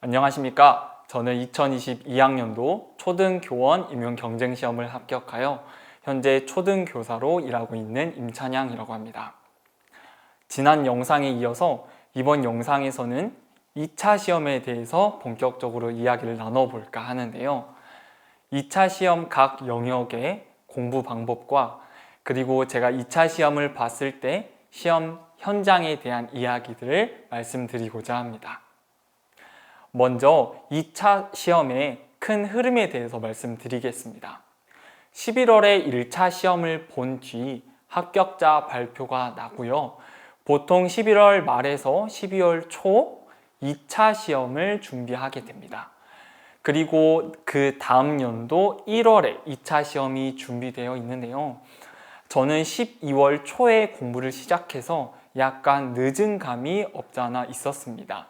안녕하십니까. 저는 2022학년도 초등교원 임용경쟁시험을 합격하여 현재 초등교사로 일하고 있는 임찬양이라고 합니다. 지난 영상에 이어서 이번 영상에서는 2차 시험에 대해서 본격적으로 이야기를 나눠볼까 하는데요. 2차 시험 각 영역의 공부 방법과 그리고 제가 2차 시험을 봤을 때 시험 현장에 대한 이야기들을 말씀드리고자 합니다. 먼저 2차 시험의 큰 흐름에 대해서 말씀드리겠습니다. 11월에 1차 시험을 본 뒤 합격자 발표가 나고요. 보통 11월 말에서 12월 초 2차 시험을 준비하게 됩니다. 그리고 그 다음 연도 1월에 2차 시험이 준비되어 있는데요. 저는 12월 초에 공부를 시작해서 약간 늦은 감이 없지 않아 있었습니다.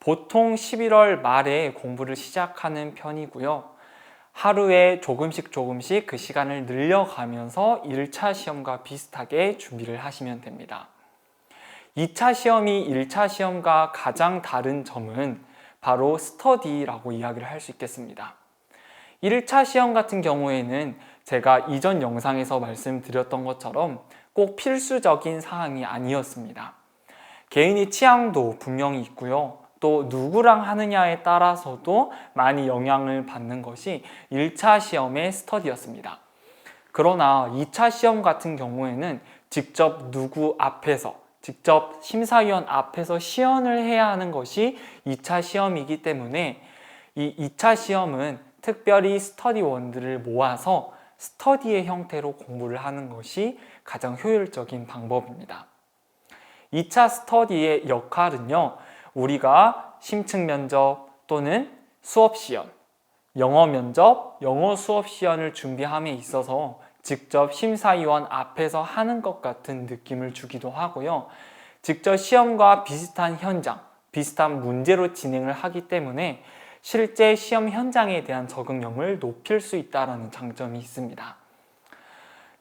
보통 11월 말에 공부를 시작하는 편이고요. 하루에 조금씩 그 시간을 늘려가면서 1차 시험과 비슷하게 준비를 하시면 됩니다. 2차 시험이 1차 시험과 가장 다른 점은 바로 스터디라고 이야기를 할 수 있겠습니다. 1차 시험 같은 경우에는 제가 이전 영상에서 말씀드렸던 것처럼 꼭 필수적인 사항이 아니었습니다. 개인의 취향도 분명히 있고요. 또 누구랑 하느냐에 따라서도 많이 영향을 받는 것이 1차 시험의 스터디였습니다. 그러나 2차 시험 같은 경우에는 직접 누구 앞에서, 직접 심사위원 앞에서 시연을 해야 하는 것이 2차 시험이기 때문에 이 2차 시험은 특별히 스터디원들을 모아서 스터디의 형태로 공부를 하는 것이 가장 효율적인 방법입니다. 2차 스터디의 역할은요, 우리가 심층 면접 또는 수업 시연, 영어 면접, 영어 수업 시연을 준비함에 있어서 직접 심사위원 앞에서 하는 것 같은 느낌을 주기도 하고요. 직접 시험과 비슷한 현장, 비슷한 문제로 진행을 하기 때문에 실제 시험 현장에 대한 적응력을 높일 수 있다는 장점이 있습니다.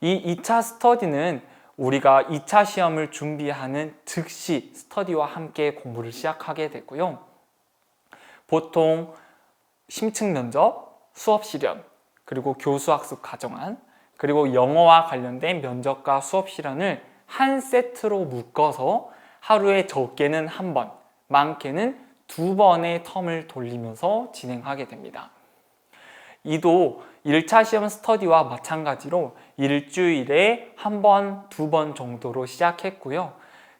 이 2차 스터디는 우리가 2차 시험을 준비하는 즉시 스터디와 함께 공부를 시작하게 되고요. 보통 심층 면접, 수업 실연, 그리고 교수학습 가정안, 그리고 영어와 관련된 면접과 수업 실연을 한 세트로 묶어서 하루에 적게는 한 번, 많게는 2번의 텀을 돌리면서 진행하게 됩니다. 이도 1차 시험 스터디와 마찬가지로 일주일에 한 번, 2번 정도로 시작했고요.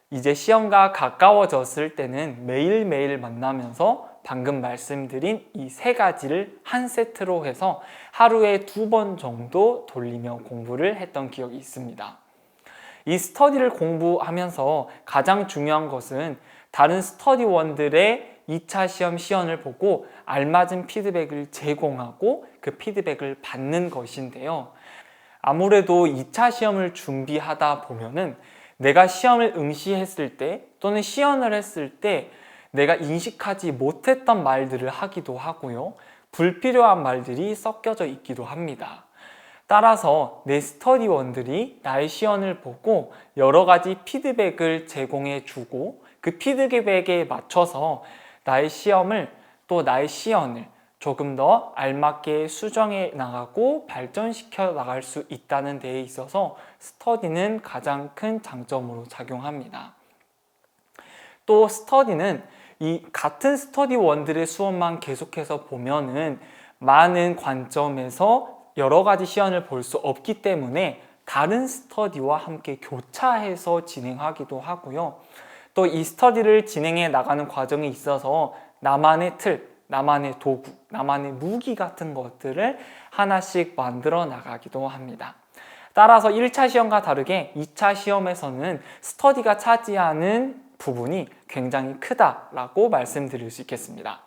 이제 시험과 가까워졌을 때는 매일매일 만나면서 방금 말씀드린 이 3가지를 한 세트로 해서 하루에 2번 정도 돌리며 공부를 했던 기억이 있습니다. 이 스터디를 공부하면서 가장 중요한 것은 다른 스터디원들의 2차 시험 시연을 보고 알맞은 피드백을 제공하고 그 피드백을 받는 것인데요. 아무래도 2차 시험을 준비하다 보면은 내가 시험을 응시했을 때 또는 시연을 했을 때 내가 인식하지 못했던 말들을 하기도 하고요. 불필요한 말들이 섞여져 있기도 합니다. 따라서 내 스터디원들이 나의 시연을 보고 여러 가지 피드백을 제공해 주고 그 피드백에 맞춰서 나의 시험을 또 나의 시연을 조금 더 알맞게 수정해 나가고 발전시켜 나갈 수 있다는 데에 있어서 스터디는 가장 큰 장점으로 작용합니다. 또 스터디는 이 같은 스터디원들의 수업만 계속해서 보면은 많은 관점에서 여러 가지 시연을 볼 수 없기 때문에 다른 스터디와 함께 교차해서 진행하기도 하고요. 또 이 스터디를 진행해 나가는 과정에 있어서 나만의 틀, 나만의 도구, 나만의 무기 같은 것들을 하나씩 만들어 나가기도 합니다. 따라서 1차 시험과 다르게 2차 시험에서는 스터디가 차지하는 부분이 굉장히 크다라고 말씀드릴 수 있겠습니다.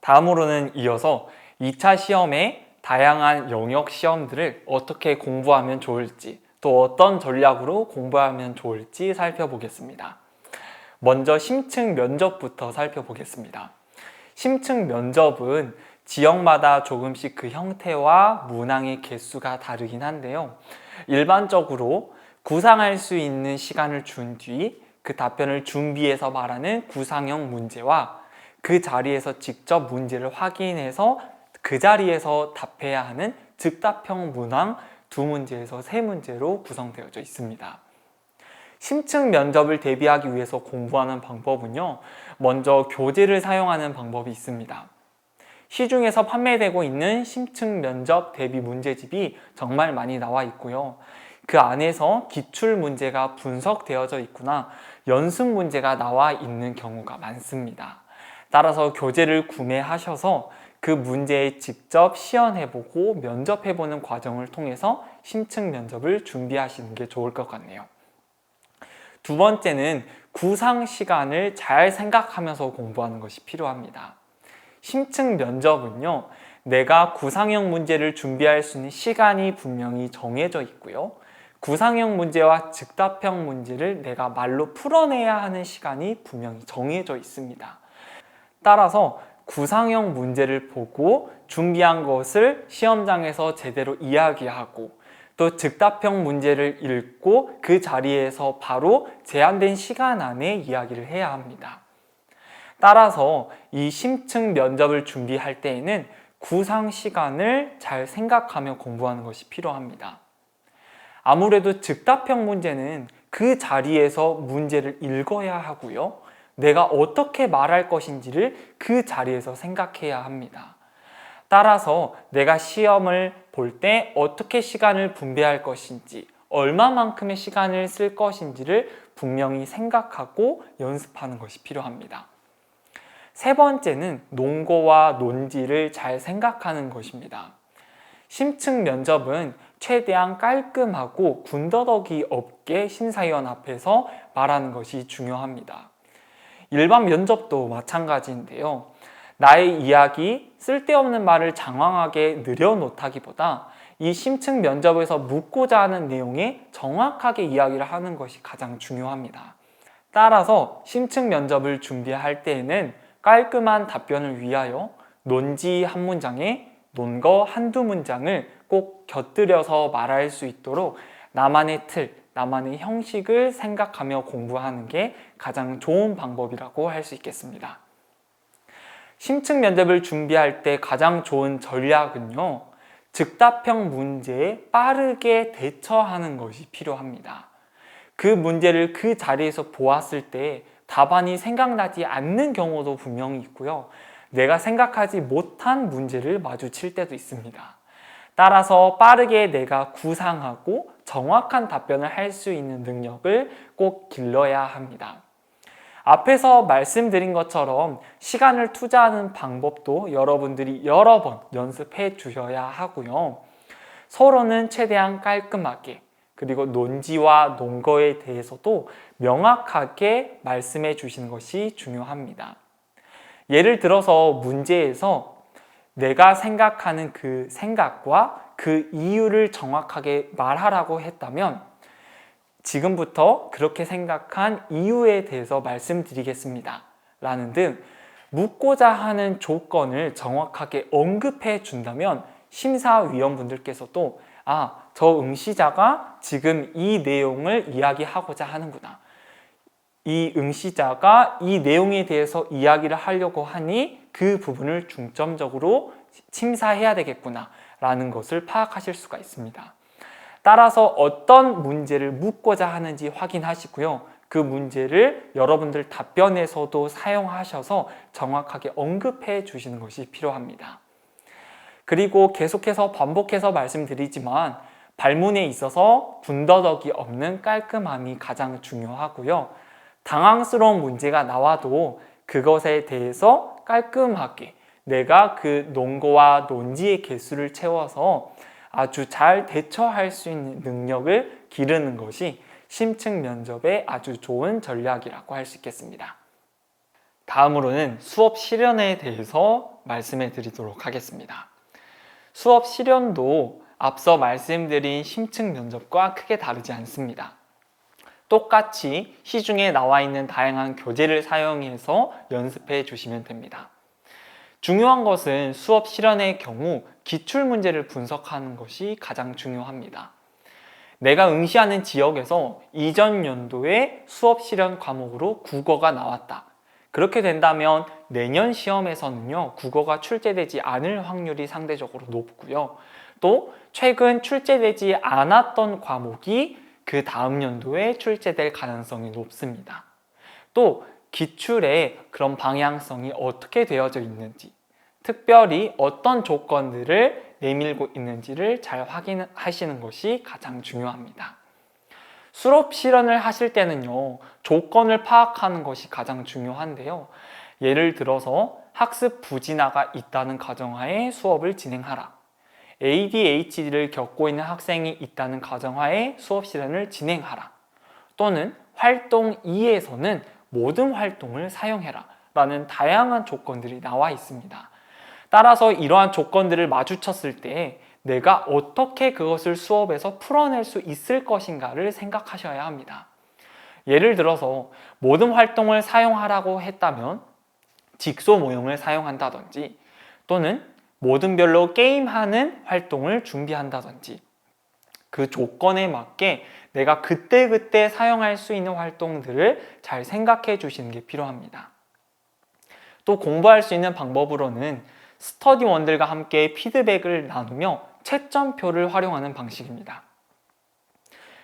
다음으로는 이어서 2차 시험의 다양한 영역 시험들을 어떻게 공부하면 좋을지, 또 어떤 전략으로 공부하면 좋을지 살펴보겠습니다. 먼저 심층 면접부터 살펴보겠습니다. 심층 면접은 지역마다 조금씩 그 형태와 문항의 개수가 다르긴 한데요. 일반적으로 구상할 수 있는 시간을 준 뒤 그 답변을 준비해서 말하는 구상형 문제와 그 자리에서 직접 문제를 확인해서 그 자리에서 답해야 하는 즉답형 문항 2문제에서 3문제로 구성되어져 있습니다. 심층 면접을 대비하기 위해서 공부하는 방법은요, 먼저 교재를 사용하는 방법이 있습니다. 시중에서 판매되고 있는 심층 면접 대비 문제집이 정말 많이 나와 있고요. 그 안에서 기출 문제가 분석되어져 있거나 연습 문제가 나와 있는 경우가 많습니다. 따라서 교재를 구매하셔서 그 문제에 직접 시연해보고 면접해보는 과정을 통해서 심층 면접을 준비하시는 게 좋을 것 같네요. 두 번째는 구상 시간을 잘 생각하면서 공부하는 것이 필요합니다. 심층 면접은요, 내가 구상형 문제를 준비할 수 있는 시간이 분명히 정해져 있고요. 구상형 문제와 즉답형 문제를 내가 말로 풀어내야 하는 시간이 분명히 정해져 있습니다. 따라서 구상형 문제를 보고 준비한 것을 시험장에서 제대로 이야기하고 또 즉답형 문제를 읽고 그 자리에서 바로 제한된 시간 안에 이야기를 해야 합니다. 따라서 이 심층 면접을 준비할 때에는 구상 시간을 잘 생각하며 공부하는 것이 필요합니다. 아무래도 즉답형 문제는 그 자리에서 문제를 읽어야 하고요. 내가 어떻게 말할 것인지를 그 자리에서 생각해야 합니다. 따라서 내가 시험을 볼 때 어떻게 시간을 분배할 것인지, 얼마만큼의 시간을 쓸 것인지를 분명히 생각하고 연습하는 것이 필요합니다. 세 번째는 논거와 논지를 잘 생각하는 것입니다. 심층 면접은 최대한 깔끔하고 군더더기 없게 심사위원 앞에서 말하는 것이 중요합니다. 일반 면접도 마찬가지인데요. 나의 이야기, 쓸데없는 말을 장황하게 늘여놓다기보다 이 심층 면접에서 묻고자 하는 내용에 정확하게 이야기를 하는 것이 가장 중요합니다. 따라서 심층 면접을 준비할 때에는 깔끔한 답변을 위하여 논지 한 문장에 논거 한두 문장을 꼭 곁들여서 말할 수 있도록 나만의 틀, 나만의 형식을 생각하며 공부하는 게 가장 좋은 방법이라고 할 수 있겠습니다. 심층 면접을 준비할 때 가장 좋은 전략은요, 즉답형 문제에 빠르게 대처하는 것이 필요합니다. 그 문제를 그 자리에서 보았을 때 답안이 생각나지 않는 경우도 분명히 있고요. 내가 생각하지 못한 문제를 마주칠 때도 있습니다. 따라서 빠르게 내가 구상하고 정확한 답변을 할 수 있는 능력을 꼭 길러야 합니다. 앞에서 말씀드린 것처럼 시간을 투자하는 방법도 여러분들이 여러 번 연습해 주셔야 하고요. 서로는 최대한 깔끔하게, 그리고 논지와 논거에 대해서도 명확하게 말씀해 주시는 것이 중요합니다. 예를 들어서 문제에서 내가 생각하는 그 생각과 그 이유를 정확하게 말하라고 했다면 지금부터 그렇게 생각한 이유에 대해서 말씀드리겠습니다. 라는 등 묻고자 하는 조건을 정확하게 언급해 준다면 심사위원분들께서도 저 응시자가 지금 이 내용을 이야기하고자 하는구나. 이 응시자가 이 내용에 대해서 이야기를 하려고 하니 그 부분을 중점적으로 심사해야 되겠구나 라는 것을 파악하실 수가 있습니다. 따라서 어떤 문제를 묻고자 하는지 확인하시고요. 그 문제를 여러분들 답변에서도 사용하셔서 정확하게 언급해 주시는 것이 필요합니다. 그리고 계속해서 반복해서 말씀드리지만 발문에 있어서 군더더기 없는 깔끔함이 가장 중요하고요. 당황스러운 문제가 나와도 그것에 대해서 깔끔하게 내가 그 논거와 논지의 개수를 채워서 아주 잘 대처할 수 있는 능력을 기르는 것이 심층 면접의 아주 좋은 전략이라고 할 수 있겠습니다. 다음으로는 수업 실연에 대해서 말씀해 드리도록 하겠습니다. 수업 실연도 앞서 말씀드린 심층 면접과 크게 다르지 않습니다. 똑같이 시중에 나와 있는 다양한 교재를 사용해서 연습해 주시면 됩니다. 중요한 것은 수업 실연의 경우 기출문제를 분석하는 것이 가장 중요합니다. 내가 응시하는 지역에서 이전 연도에 수업 실연 과목으로 국어가 나왔다. 그렇게 된다면 내년 시험에서는요, 국어가 출제되지 않을 확률이 상대적으로 높고요. 또 최근 출제되지 않았던 과목이 그 다음 연도에 출제될 가능성이 높습니다. 또 기출의 그런 방향성이 어떻게 되어져 있는지, 특별히 어떤 조건들을 내밀고 있는지를 잘 확인하시는 것이 가장 중요합니다. 수업 실현을 하실 때는요, 조건을 파악하는 것이 가장 중요한데요. 예를 들어서 학습 부진화가 있다는 가정하에 수업을 진행하라. ADHD를 겪고 있는 학생이 있다는 가정하에 수업 실현을 진행하라. 또는 활동 2에서는 모든 활동을 사용해라 라는 다양한 조건들이 나와 있습니다. 따라서 이러한 조건들을 마주쳤을 때 내가 어떻게 그것을 수업에서 풀어낼 수 있을 것인가를 생각하셔야 합니다. 예를 들어서 모든 활동을 사용하라고 했다면 직소 모형을 사용한다든지, 또는 모든 별로 게임하는 활동을 준비한다든지, 그 조건에 맞게 내가 그때그때 사용할 수 있는 활동들을 잘 생각해 주시는 게 필요합니다. 또 공부할 수 있는 방법으로는 스터디원들과 함께 피드백을 나누며 채점표를 활용하는 방식입니다.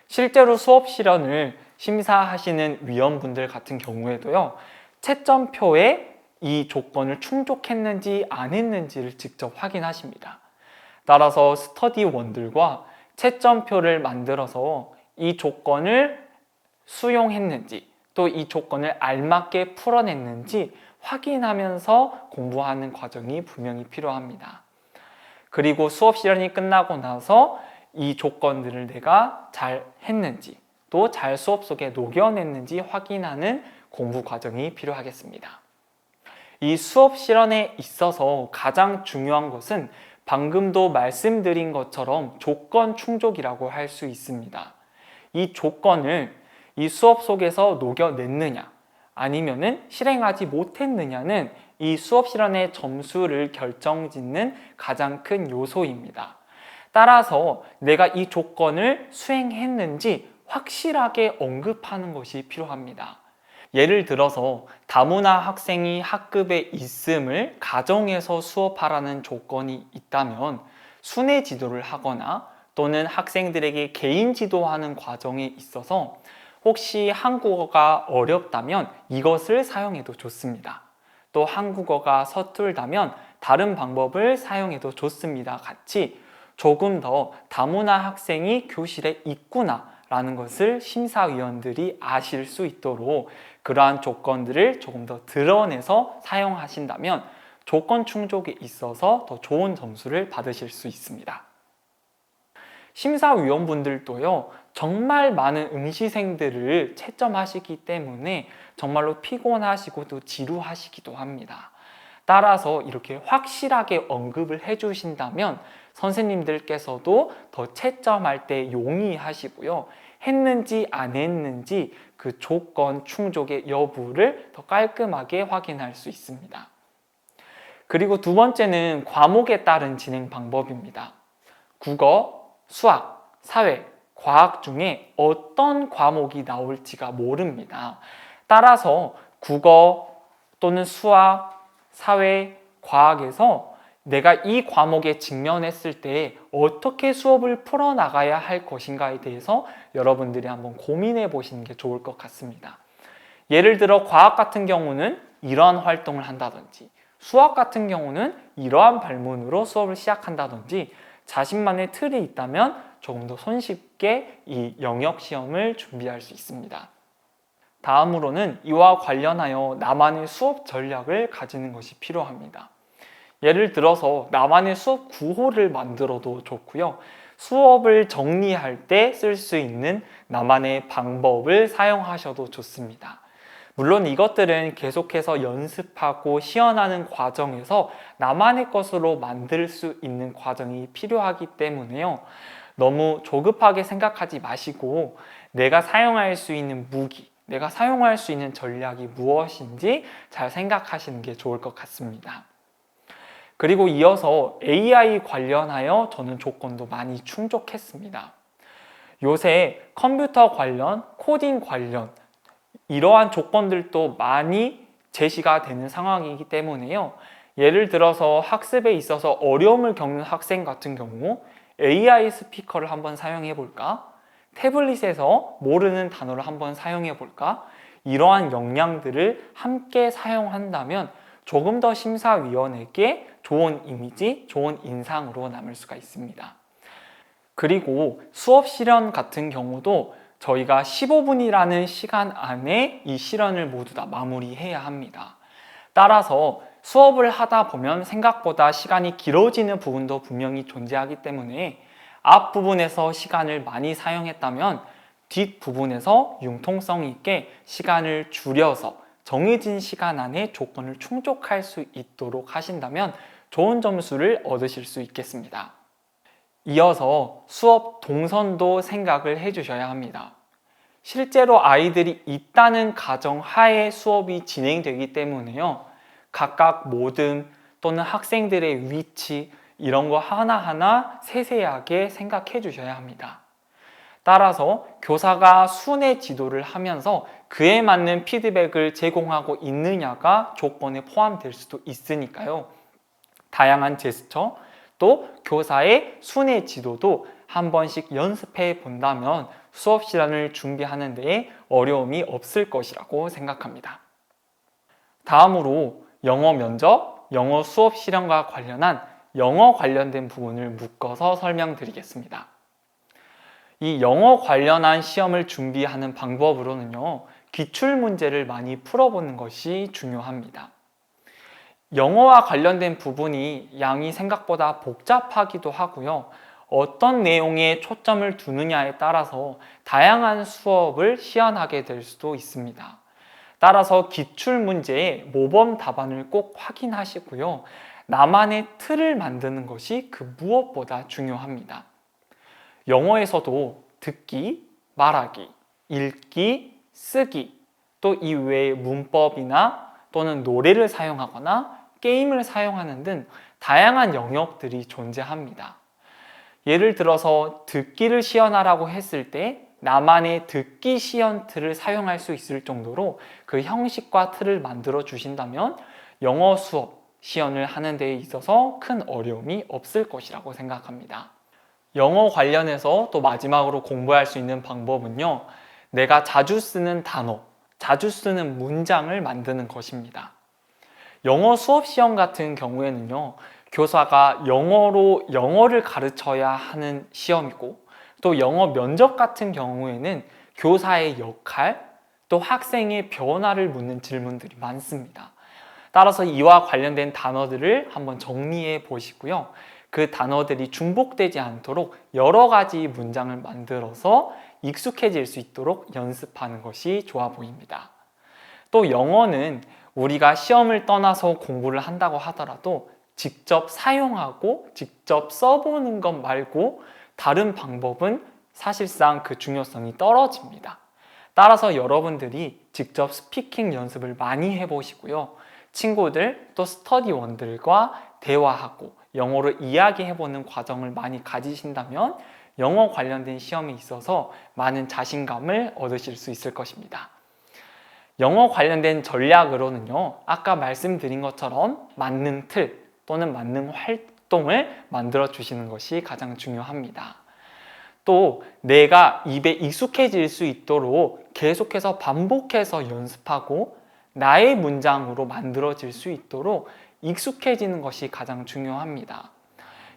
실제로 수업 실현을 심사하시는 위원분들 같은 경우에도요, 채점표에 이 조건을 충족했는지 안 했는지를 직접 확인하십니다. 따라서 스터디원들과 채점표를 만들어서 이 조건을 수용했는지, 또 이 조건을 알맞게 풀어냈는지 확인하면서 공부하는 과정이 분명히 필요합니다. 그리고 수업 실현이 끝나고 나서 이 조건들을 내가 잘 했는지, 또 잘 수업 속에 녹여냈는지 확인하는 공부 과정이 필요하겠습니다. 이 수업 실현에 있어서 가장 중요한 것은 방금도 말씀드린 것처럼 조건 충족이라고 할 수 있습니다. 이 조건을 이 수업 속에서 녹여냈느냐, 아니면은 실행하지 못했느냐는 이 수업 실현의 점수를 결정짓는 가장 큰 요소입니다. 따라서 내가 이 조건을 수행했는지 확실하게 언급하는 것이 필요합니다. 예를 들어서 다문화 학생이 학급에 있음을 가정에서 수업하라는 조건이 있다면 순회 지도를 하거나, 또는 학생들에게 개인 지도하는 과정에 있어서 혹시 한국어가 어렵다면 이것을 사용해도 좋습니다. 또 한국어가 서툴다면 다른 방법을 사용해도 좋습니다. 같이 조금 더 다문화 학생이 교실에 있구나 라는 것을 심사위원들이 아실 수 있도록 그러한 조건들을 조금 더 드러내서 사용하신다면 조건 충족에 있어서 더 좋은 점수를 받으실 수 있습니다. 심사위원분들도요, 정말 많은 응시생들을 채점하시기 때문에 정말로 피곤하시고 또 지루하시기도 합니다. 따라서 이렇게 확실하게 언급을 해주신다면 선생님들께서도 더 채점할 때 용이하시고요, 했는지 안 했는지 그 조건 충족의 여부를 더 깔끔하게 확인할 수 있습니다. 그리고 두 번째는 과목에 따른 진행 방법입니다. 국어, 수학, 사회, 과학 중에 어떤 과목이 나올지가 모릅니다. 따라서 국어 또는 수학, 사회, 과학에서 내가 이 과목에 직면했을 때 어떻게 수업을 풀어나가야 할 것인가에 대해서 여러분들이 한번 고민해 보시는 게 좋을 것 같습니다. 예를 들어 과학 같은 경우는 이러한 활동을 한다든지, 수학 같은 경우는 이러한 발문으로 수업을 시작한다든지, 자신만의 틀이 있다면 조금 더 손쉽게 이 영역 시험을 준비할 수 있습니다. 다음으로는 이와 관련하여 나만의 수업 전략을 가지는 것이 필요합니다. 예를 들어서 나만의 수업 구호를 만들어도 좋고요, 수업을 정리할 때 쓸 수 있는 나만의 방법을 사용하셔도 좋습니다. 물론 이것들은 계속해서 연습하고 시연하는 과정에서 나만의 것으로 만들 수 있는 과정이 필요하기 때문에요, 너무 조급하게 생각하지 마시고 내가 사용할 수 있는 무기, 내가 사용할 수 있는 전략이 무엇인지 잘 생각하시는 게 좋을 것 같습니다. 그리고 이어서 AI 관련하여 저는 조건도 많이 충족했습니다. 요새 컴퓨터 관련, 코딩 관련 이러한 조건들도 많이 제시가 되는 상황이기 때문에요. 예를 들어서 학습에 있어서 어려움을 겪는 학생 같은 경우 AI 스피커를 한번 사용해 볼까? 태블릿에서 모르는 단어를 한번 사용해 볼까? 이러한 역량들을 함께 사용한다면 조금 더 심사위원에게 좋은 이미지, 좋은 인상으로 남을 수가 있습니다. 그리고 수업 실현 같은 경우도 저희가 15분이라는 시간 안에 이 실현을 모두 다 마무리해야 합니다. 따라서 수업을 하다 보면 생각보다 시간이 길어지는 부분도 분명히 존재하기 때문에 앞부분에서 시간을 많이 사용했다면 뒷부분에서 융통성 있게 시간을 줄여서 정해진 시간 안에 조건을 충족할 수 있도록 하신다면 좋은 점수를 얻으실 수 있겠습니다. 이어서 수업 동선도 생각을 해주셔야 합니다. 실제로 아이들이 있다는 가정 하에 수업이 진행되기 때문에요. 각각 모듬 또는 학생들의 위치 이런 거 하나하나 세세하게 생각해 주셔야 합니다. 따라서 교사가 순회 지도를 하면서 그에 맞는 피드백을 제공하고 있느냐가 조건에 포함될 수도 있으니까요. 다양한 제스처 또 교사의 순회 지도도 한 번씩 연습해 본다면 수업 시간을 준비하는 데에 어려움이 없을 것이라고 생각합니다. 다음으로 영어 면접, 영어 수업 실현과 관련한 영어 관련된 부분을 묶어서 설명드리겠습니다. 이 영어 관련한 시험을 준비하는 방법으로는요, 기출 문제를 많이 풀어보는 것이 중요합니다. 영어와 관련된 부분이 양이 생각보다 복잡하기도 하고요. 어떤 내용에 초점을 두느냐에 따라서 다양한 수업을 시연하게 될 수도 있습니다. 따라서 기출 문제의 모범 답안을 꼭 확인하시고요. 나만의 틀을 만드는 것이 그 무엇보다 중요합니다. 영어에서도 듣기, 말하기, 읽기, 쓰기, 또 이외의 문법이나 또는 노래를 사용하거나 게임을 사용하는 등 다양한 영역들이 존재합니다. 예를 들어서 듣기를 시연하라고 했을 때 나만의 듣기 시연 틀을 사용할 수 있을 정도로 그 형식과 틀을 만들어 주신다면 영어 수업 시연을 하는 데 있어서 큰 어려움이 없을 것이라고 생각합니다. 영어 관련해서 또 마지막으로 공부할 수 있는 방법은요, 내가 자주 쓰는 단어, 자주 쓰는 문장을 만드는 것입니다. 영어 수업 시험 같은 경우에는요, 교사가 영어로 영어를 가르쳐야 하는 시험이고, 또 영어 면접 같은 경우에는 교사의 역할, 또 학생의 변화를 묻는 질문들이 많습니다. 따라서 이와 관련된 단어들을 한번 정리해 보시고요. 그 단어들이 중복되지 않도록 여러 가지 문장을 만들어서 익숙해질 수 있도록 연습하는 것이 좋아 보입니다. 또 영어는 우리가 시험을 떠나서 공부를 한다고 하더라도 직접 사용하고 직접 써보는 것 말고 다른 방법은 사실상 그 중요성이 떨어집니다. 따라서 여러분들이 직접 스피킹 연습을 많이 해보시고요. 친구들 또 스터디원들과 대화하고 영어를 이야기해보는 과정을 많이 가지신다면 영어 관련된 시험에 있어서 많은 자신감을 얻으실 수 있을 것입니다. 영어 관련된 전략으로는요, 아까 말씀드린 것처럼 맞는 틀 또는 맞는 활동을 만들어 주시는 것이 가장 중요합니다. 또 내가 입에 익숙해질 수 있도록 계속해서 반복해서 연습하고 나의 문장으로 만들어질 수 있도록 익숙해지는 것이 가장 중요합니다.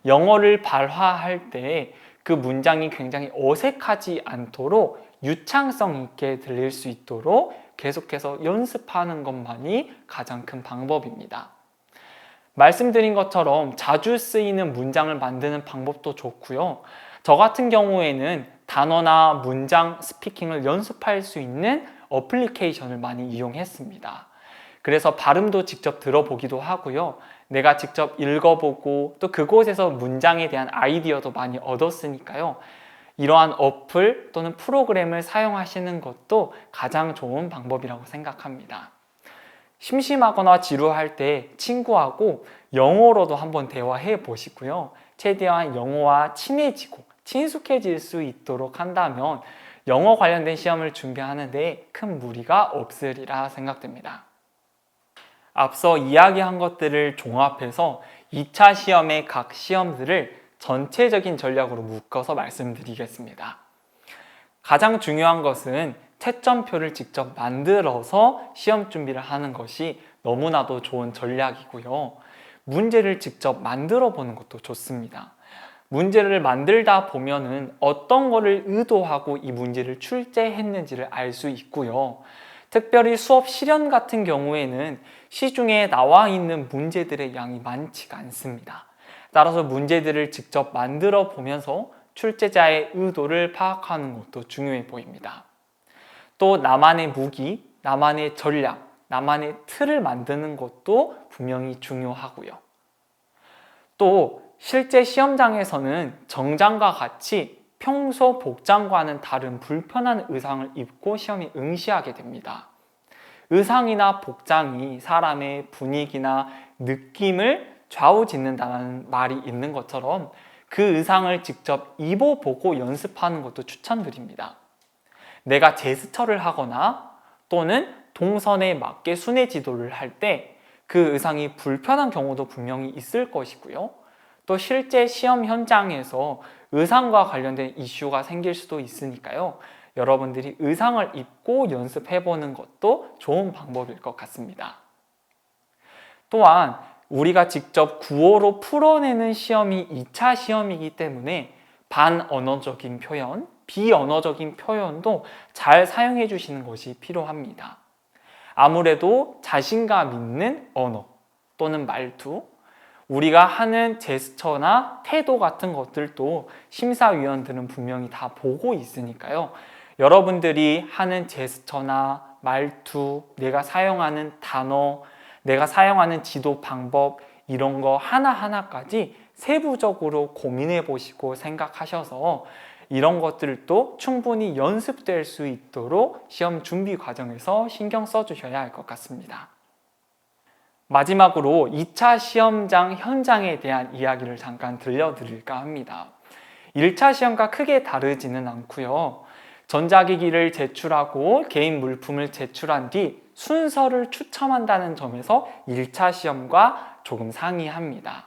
영어를 발화할 때 그 문장이 굉장히 어색하지 않도록 유창성 있게 들릴 수 있도록 계속해서 연습하는 것만이 가장 큰 방법입니다. 말씀드린 것처럼 자주 쓰이는 문장을 만드는 방법도 좋고요. 저 같은 경우에는 단어나 문장 스피킹을 연습할 수 있는 어플리케이션을 많이 이용했습니다. 그래서 발음도 직접 들어보기도 하고요. 내가 직접 읽어보고 또 그곳에서 문장에 대한 아이디어도 많이 얻었으니까요. 이러한 어플 또는 프로그램을 사용하시는 것도 가장 좋은 방법이라고 생각합니다. 심심하거나 지루할 때 친구하고 영어로도 한번 대화해 보시고요. 최대한 영어와 친해지고 친숙해질 수 있도록 한다면 영어 관련된 시험을 준비하는 데 큰 무리가 없으리라 생각됩니다. 앞서 이야기한 것들을 종합해서 2차 시험의 각 시험들을 전체적인 전략으로 묶어서 말씀드리겠습니다. 가장 중요한 것은 채점표를 직접 만들어서 시험 준비를 하는 것이 너무나도 좋은 전략이고요. 문제를 직접 만들어 보는 것도 좋습니다. 문제를 만들다 보면은 어떤 거를 의도하고 이 문제를 출제했는지를 알 수 있고요. 특별히 수업 실현 같은 경우에는 시중에 나와 있는 문제들의 양이 많지가 않습니다. 따라서 문제들을 직접 만들어 보면서 출제자의 의도를 파악하는 것도 중요해 보입니다. 또 나만의 무기, 나만의 전략, 나만의 틀을 만드는 것도 분명히 중요하고요. 또 실제 시험장에서는 정장과 같이 평소 복장과는 다른 불편한 의상을 입고 시험에 응시하게 됩니다. 의상이나 복장이 사람의 분위기나 느낌을 좌우짓는다는 말이 있는 것처럼 그 의상을 직접 입어보고 연습하는 것도 추천드립니다. 내가 제스처를 하거나 또는 동선에 맞게 순회 지도를 할 때 그 의상이 불편한 경우도 분명히 있을 것이고요. 또 실제 시험 현장에서 의상과 관련된 이슈가 생길 수도 있으니까요. 여러분들이 의상을 입고 연습해보는 것도 좋은 방법일 것 같습니다. 또한 우리가 직접 구호로 풀어내는 시험이 2차 시험이기 때문에 반언어적인 표현, 비언어적인 표현도 잘 사용해 주시는 것이 필요합니다. 아무래도 자신감 있는 언어 또는 말투, 우리가 하는 제스처나 태도 같은 것들도 심사위원들은 분명히 다 보고 있으니까요. 여러분들이 하는 제스처나 말투, 내가 사용하는 단어, 내가 사용하는 지도 방법 이런 거 하나하나까지 세부적으로 고민해 보시고 생각하셔서 이런 것들도 충분히 연습될 수 있도록 시험 준비 과정에서 신경 써주셔야 할 것 같습니다. 마지막으로 2차 시험장 현장에 대한 이야기를 잠깐 들려드릴까 합니다. 1차 시험과 크게 다르지는 않고요. 전자기기를 제출하고 개인 물품을 제출한 뒤 순서를 추첨한다는 점에서 1차 시험과 조금 상이합니다.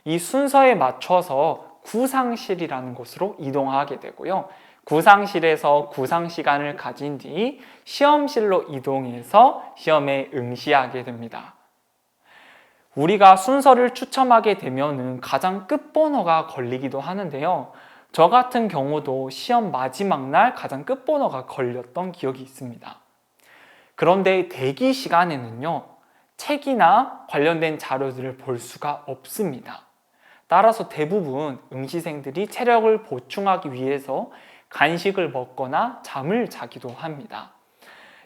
이 순서에 맞춰서 구상실이라는 곳으로 이동하게 되고요. 구상실에서 구상 시간을 가진 뒤 시험실로 이동해서 시험에 응시하게 됩니다. 우리가 순서를 추첨하게 되면은 가장 끝번호가 걸리기도 하는데요. 저 같은 경우도 시험 마지막 날 가장 끝번호가 걸렸던 기억이 있습니다. 그런데 대기 시간에는요, 책이나 관련된 자료들을 볼 수가 없습니다. 따라서 대부분 응시생들이 체력을 보충하기 위해서 간식을 먹거나 잠을 자기도 합니다.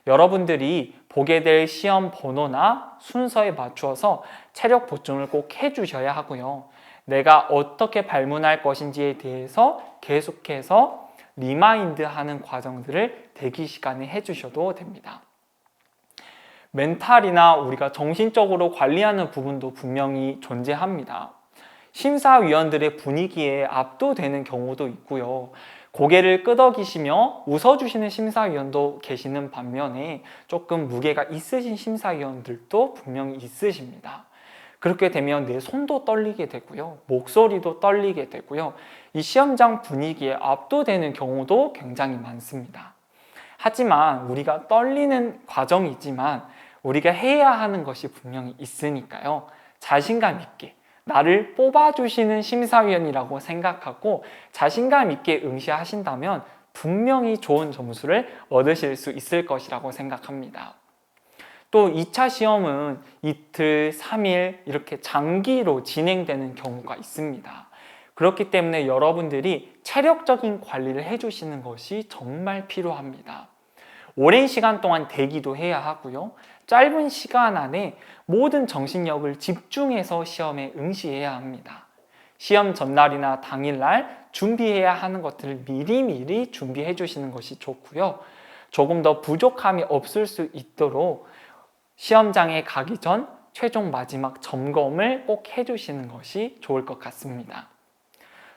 여러분들이 보게 될 시험 번호나 순서에 맞추어서 체력 보충을 꼭 해주셔야 하고요. 내가 어떻게 발문할 것인지에 대해서 계속해서 리마인드 하는 과정들을 대기 시간에 해주셔도 됩니다. 멘탈이나 우리가 정신적으로 관리하는 부분도 분명히 존재합니다. 심사위원들의 분위기에 압도되는 경우도 있고요. 고개를 끄덕이시며 웃어주시는 심사위원도 계시는 반면에 조금 무게가 있으신 심사위원들도 분명히 있으십니다. 그렇게 되면 내 손도 떨리게 되고요. 목소리도 떨리게 되고요. 이 시험장 분위기에 압도되는 경우도 굉장히 많습니다. 하지만 우리가 떨리는 과정이지만 우리가 해야 하는 것이 분명히 있으니까요. 자신감 있게 나를 뽑아주시는 심사위원이라고 생각하고 자신감 있게 응시하신다면 분명히 좋은 점수를 얻으실 수 있을 것이라고 생각합니다. 또 2차 시험은 이틀, 3일 이렇게 장기로 진행되는 경우가 있습니다. 그렇기 때문에 여러분들이 체력적인 관리를 해주시는 것이 정말 필요합니다. 오랜 시간 동안 대기도 해야 하고요. 짧은 시간 안에 모든 정신력을 집중해서 시험에 응시해야 합니다. 시험 전날이나 당일날 준비해야 하는 것들을 미리미리 준비해 주시는 것이 좋고요. 조금 더 부족함이 없을 수 있도록 시험장에 가기 전 최종 마지막 점검을 꼭 해주시는 것이 좋을 것 같습니다.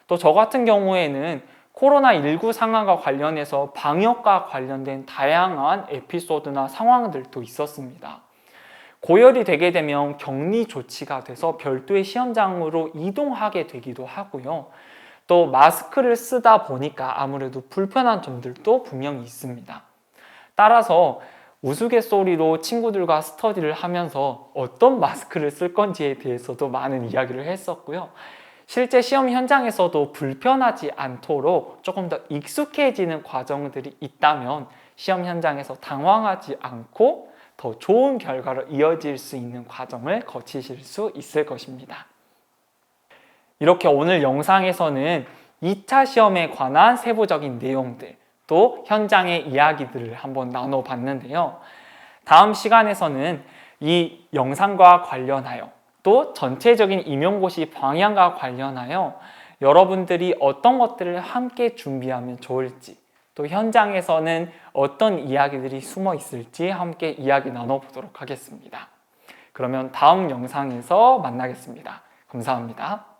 또 저 같은 경우에는 코로나19 상황과 관련해서 방역과 관련된 다양한 에피소드나 상황들도 있었습니다. 고열이 되게 되면 격리 조치가 돼서 별도의 시험장으로 이동하게 되기도 하고요. 또 마스크를 쓰다 보니까 아무래도 불편한 점들도 분명히 있습니다. 따라서 우스갯소리로 친구들과 스터디를 하면서 어떤 마스크를 쓸 건지에 대해서도 많은 이야기를 했었고요. 실제 시험 현장에서도 불편하지 않도록 조금 더 익숙해지는 과정들이 있다면 시험 현장에서 당황하지 않고 더 좋은 결과로 이어질 수 있는 과정을 거치실 수 있을 것입니다. 이렇게 오늘 영상에서는 2차 시험에 관한 세부적인 내용들, 또 현장의 이야기들을 한번 나눠봤는데요. 다음 시간에서는 이 영상과 관련하여 또 전체적인 임용고시 방향과 관련하여 여러분들이 어떤 것들을 함께 준비하면 좋을지, 또 현장에서는 어떤 이야기들이 숨어 있을지 함께 이야기 나눠보도록 하겠습니다. 그러면 다음 영상에서 만나겠습니다. 감사합니다.